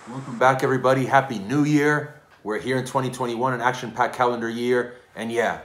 Welcome back, everybody. Happy New Year. We're here in 2021, an action-packed calendar year. And yeah,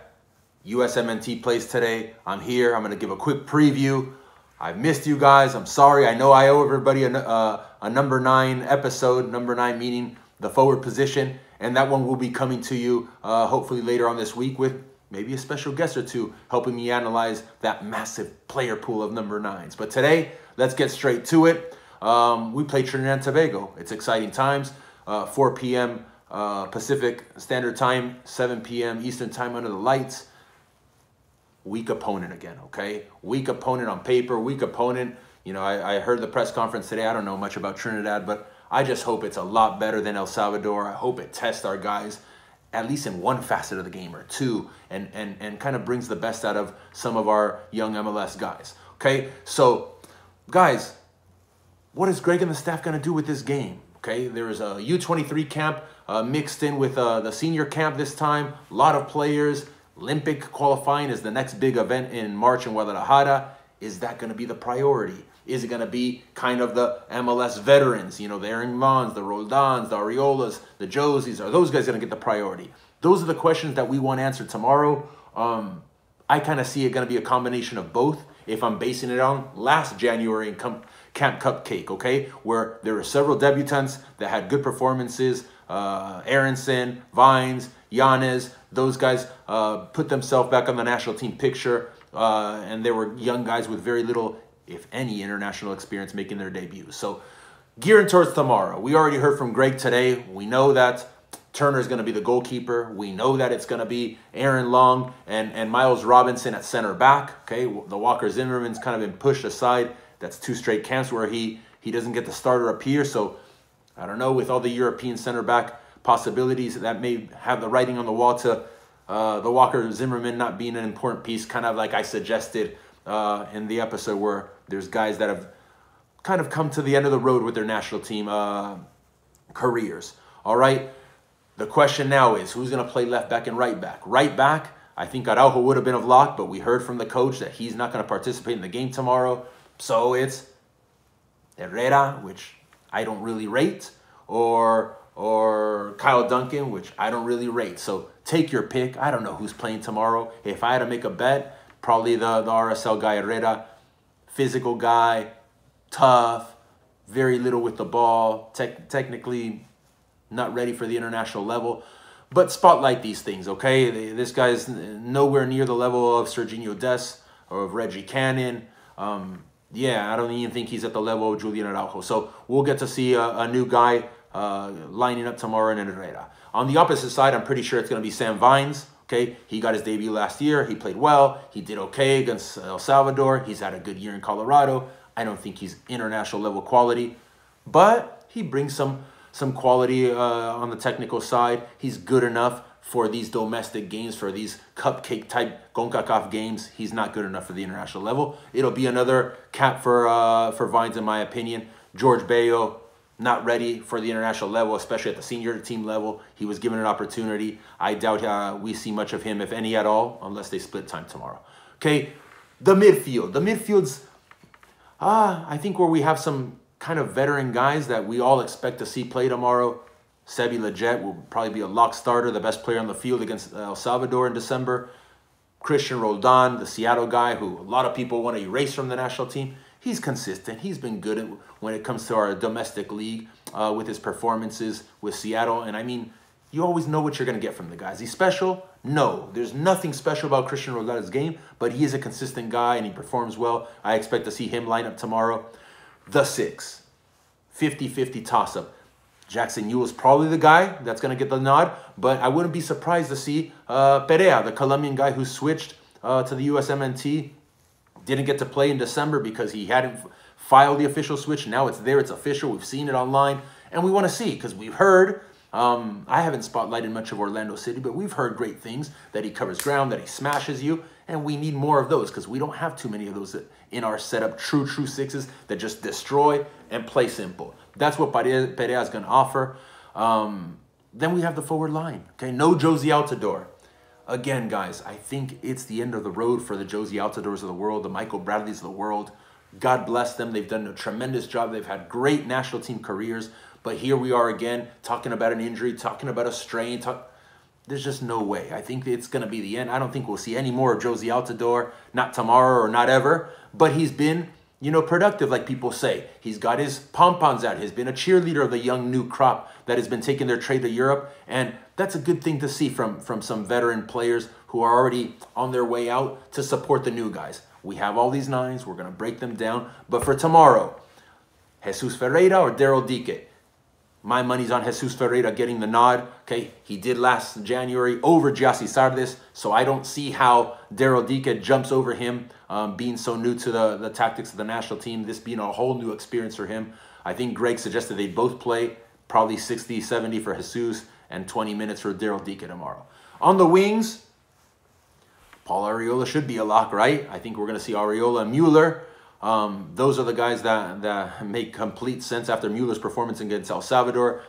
USMNT plays today. I'm here. I'm going to give a quick preview. I've missed you guys. I'm sorry. I know I owe everybody a number 9 episode, number 9 meaning the forward position. And that one will be coming to you hopefully later on this week with maybe a special guest or two helping me analyze that massive player pool of number 9s. But today, let's get straight to it. We play Trinidad Tobago. It's exciting times. 4 p.m. Pacific Standard Time, 7 p.m. Eastern Time under the lights. Weak opponent again, okay? Weak opponent on paper, weak opponent. You know, I heard the press conference today. I don't know much about Trinidad, but I just hope it's a lot better than El Salvador. I hope it tests our guys at least in one facet of the game or two and kind of brings the best out of some of our young MLS guys, okay? So, guys, what is Greg and the staff going to do with this game? Okay, there is a U23 camp mixed in with the senior camp this time. A lot of players. Olympic qualifying is the next big event in March in Guadalajara. Is that going to be the priority? Is it going to be kind of the MLS veterans? You know, the Aaron Vons, the Rodons, the Ariolas, the Josies. Are those guys going to get the priority? Those are the questions that we want answered tomorrow. I kind of see it going to be a combination of both if I'm basing it on last January in Camp Cupcake, okay? Where there were several debutants that had good performances. Aronson, Vines, Yanez, those guys put themselves back on the national team picture. And there were young guys with very little, if any, international experience making their debuts. So gearing towards tomorrow. We already heard from Greg today. We know that Turner is going to be the goalkeeper. We know that it's going to be Aaron Long and Miles Robinson at center back. Okay, the Walker Zimmerman's kind of been pushed aside. That's 2 straight camps where he doesn't get the starter appear. So I don't know, with all the European center back possibilities, that may have the writing on the wall to the Walker Zimmerman not being an important piece, kind of like I suggested in the episode where there's guys that have kind of come to the end of the road with their national team careers. All right. The question now is, who's going to play left back and right back? Right back, I think Araujo would have been of lock, but we heard from the coach that he's not going to participate in the game tomorrow. So it's Herrera, which I don't really rate, or Kyle Duncan, which I don't really rate. So take your pick. I don't know who's playing tomorrow. If I had to make a bet, probably the RSL guy, Herrera. Physical guy, tough, very little with the ball, technically not ready for the international level. But spotlight these things, okay? This guy's nowhere near the level of Serginho Dest or of Reggie Cannon. Yeah, I don't even think he's at the level of Julian Araujo. So we'll get to see a new guy lining up tomorrow in Herrera. On the opposite side, I'm pretty sure it's going to be Sam Vines. Okay, he got his debut last year. He played well. He did okay against El Salvador. He's had a good year in Colorado. I don't think he's international level quality, but he brings some quality on the technical side. He's good enough for these domestic games, for these cupcake type CONCACAF games. He's not good enough for the international level. It'll be another cap for Vines, in my opinion. George Bayo, not ready for the international level, especially at the senior team level. He was given an opportunity. I doubt we see much of him, if any at all, unless they split time tomorrow. Okay, the midfield. The midfield's, I think, where we have some kind of veteran guys that we all expect to see play tomorrow. Sebi Leggett will probably be a lock starter, the best player on the field against El Salvador in December. Christian Rodon, the Seattle guy who a lot of people want to erase from the national team. He's consistent. He's been good when it comes to our domestic league with his performances with Seattle. And I mean, you always know what you're going to get from the guys. He's special? No. There's nothing special about Christian Rodon's game, but he is a consistent guy and he performs well. I expect to see him line up tomorrow. The 6, 50-50 toss-up. Jackson Ewell is probably the guy that's going to get the nod, but I wouldn't be surprised to see Perea, the Colombian guy who switched to the USMNT. Didn't get to play in December because he hadn't filed the official switch. Now it's there. It's official. We've seen it online. And we want to see because we've heard, I haven't spotlighted much of Orlando City, but we've heard great things, that he covers ground, that he smashes you. And we need more of those because we don't have too many of those in our setup. True 6s that just destroy and play simple. That's what Perea is going to offer. Then we have the forward line. Okay, no Josie Altidore. Again, guys, I think it's the end of the road for the Josie Altidores of the world, the Michael Bradleys of the world. God bless them. They've done a tremendous job. They've had great national team careers. But here we are again, talking about an injury, talking about a strain. There's just no way. I think it's going to be the end. I don't think we'll see any more of Josie Altidore, not tomorrow or not ever. But he's been, productive, like people say. He's got his pom-poms out. He's been a cheerleader of the young new crop that has been taking their trade to Europe. And that's a good thing to see from some veteran players who are already on their way out to support the new guys. We have all these nines. We're going to break them down. But for tomorrow, Jesus Ferreira or Daryl Dike? My money's on Jesus Ferreira getting the nod. Okay, he did last January over Gyasi Sardes, so I don't see how Daryl Dike jumps over him, being so new to the tactics of the national team, this being a whole new experience for him. I think Greg suggested they both play, probably 60, 70 for Jesus and 20 minutes for Daryl Dike tomorrow. On the wings, Paul Arriola should be a lock, right? I think we're going to see Arriola and Mueller. Those are the guys that make complete sense after Mueller's performance against El Salvador.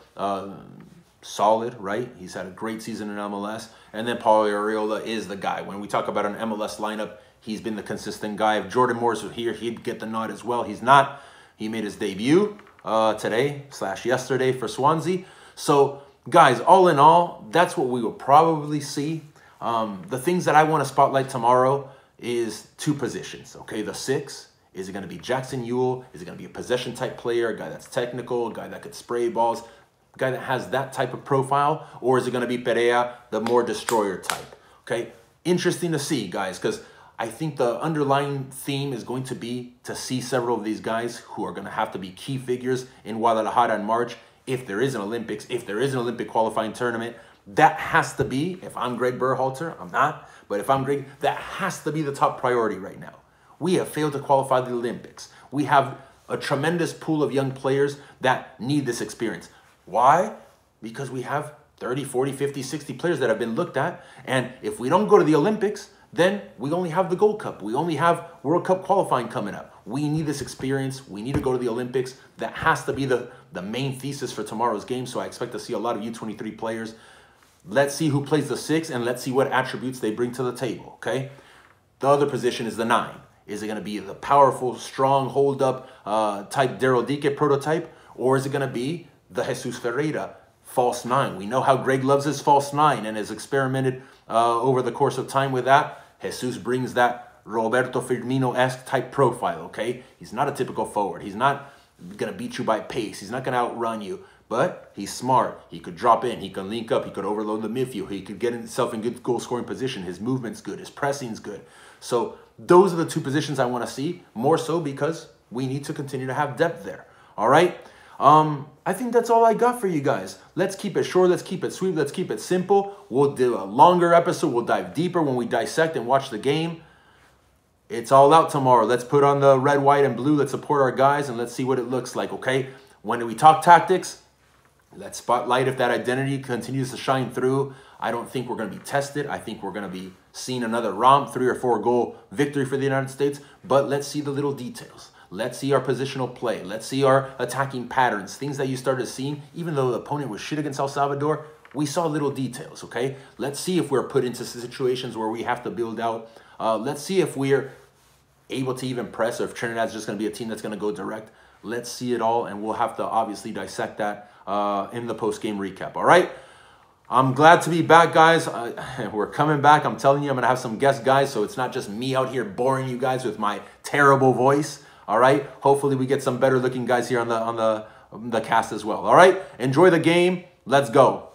Solid, right? He's had a great season in MLS. And then Paul Arriola is the guy. When we talk about an MLS lineup, he's been the consistent guy. If Jordan Morris was here, he'd get the nod as well. He's not. He made his debut today/yesterday for Swansea. So, guys, all in all, that's what we will probably see. The things that I want to spotlight tomorrow is two positions, okay? The 6. Is it going to be Jackson Ewell? Is it going to be a possession-type player, a guy that's technical, a guy that could spray balls, a guy that has that type of profile? Or is it going to be Perea, the more destroyer type? Okay, interesting to see, guys, because I think the underlying theme is going to be to see several of these guys who are going to have to be key figures in Guadalajara in March if there is an Olympics, if there is an Olympic qualifying tournament. That has to be, if I'm Greg Berhalter, I'm not, but if I'm Greg, that has to be the top priority right now. We have failed to qualify the Olympics. We have a tremendous pool of young players that need this experience. Why? Because we have 30, 40, 50, 60 players that have been looked at. And if we don't go to the Olympics, then we only have the Gold Cup. We only have World Cup qualifying coming up. We need this experience. We need to go to the Olympics. That has to be the main thesis for tomorrow's game. So I expect to see a lot of U23 players. Let's see who plays the 6 and let's see what attributes they bring to the table, okay? The other position is the 9. Is it going to be the powerful, strong, hold-up type Daryl Dike prototype? Or is it going to be the Jesus Ferreira false 9? We know how Greg loves his false 9 and has experimented over the course of time with that. Jesus brings that Roberto Firmino-esque type profile, okay? He's not a typical forward. He's not going to beat you by pace. He's not going to outrun you. But he's smart. He could drop in. He can link up. He could overload the midfield. He could get himself in good goal-scoring position. His movement's good. His pressing's good. So those are the two positions I want to see, more so because we need to continue to have depth there. All right? I think that's all I got for you guys. Let's keep it short. Let's keep it sweet. Let's keep it simple. We'll do a longer episode. We'll dive deeper when we dissect and watch the game. It's all out tomorrow. Let's put on the red, white, and blue. Let's support our guys, and let's see what it looks like, okay? When we talk tactics, let's spotlight if that identity continues to shine through. I don't think we're going to be tested. I think we're going to be seeing another romp, 3 or 4 goal victory for the United States. But let's see the little details. Let's see our positional play. Let's see our attacking patterns, things that you started seeing. Even though the opponent was shit against El Salvador, we saw little details, okay? Let's see if we're put into situations where we have to build out. Let's see if we're able to even press, or if Trinidad's just going to be a team that's going to go direct. Let's see it all, and we'll have to obviously dissect that in the post-game recap, all right? I'm glad to be back, guys. We're coming back. I'm telling you, I'm going to have some guest guys, so it's not just me out here boring you guys with my terrible voice, all right? Hopefully we get some better-looking guys here on the cast as well, all right? Enjoy the game. Let's go.